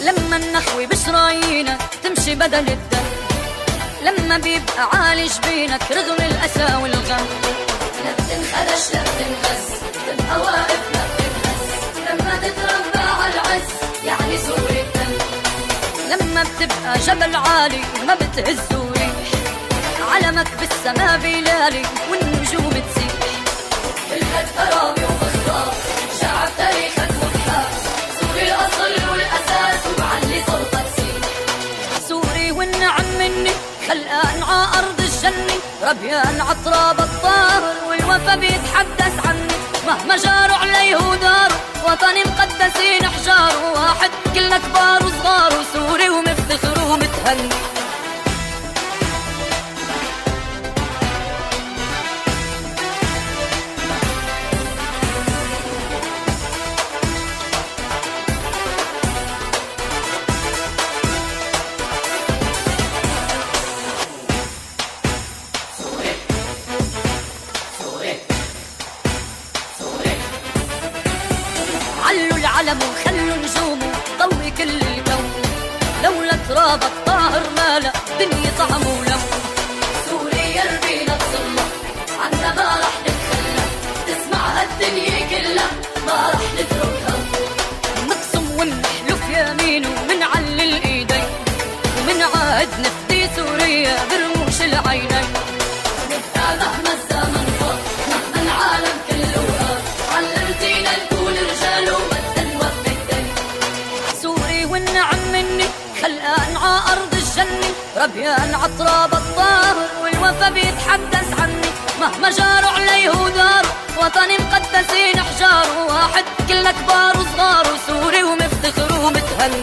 لما النخوي بشرايينك تمشي بدل الدم، لما بيبقى عالي جبينك رغم الأسى والغم. لا بتنخدش لا بتنغز، تبقى واقف لا بتنهز، لما تتربى عالعز يعني سوري الدم. لما بتبقى جبل عالي ما بتهزه ريح، علمك بالسما بيلالي والنجوم تسيح. كلك كرامي ومختار، شعب تاريخك مبحث، سوري الأصل والأساس ومعلي صوتك سيح. سوري والنعم مني خلقان ع أرض الجنة، ربيان عطراب الطاهر والوفا بيتحدث عني. مهما جاروا عليه وداروا وطني مقدسين أحجاره، واحد كلنا كبار وصغار وسوري ومفتخر ومتهني. علوا العلم وخلوا نجومه ضوي كل الكون، لولا تراب الطاهر مالا دنيا طعم ولون. سوريا ربينا بظلة عنا ما رح نتخلى، تسمع هالدنيا كلها ما رح نتركها. نقسم ونحلف يمين ومنعلل الايدين، ومنعاهد نفدي سوريا برموش العينين. نبقى مهما الزمن فات، مهما العالم كله غاب، علمتينا نكون رجال وبدنا نوفي الدين. سوري والنعم مني خلقان ع أرض الجنة، ربيان عطراب الطاهر والوفا بيتحدث عني. مهما جاروا عليه وداروا وطني مقدسين أحجاره، واحد كلنا كبار وصغار وسوري ومفتخر ومتهني.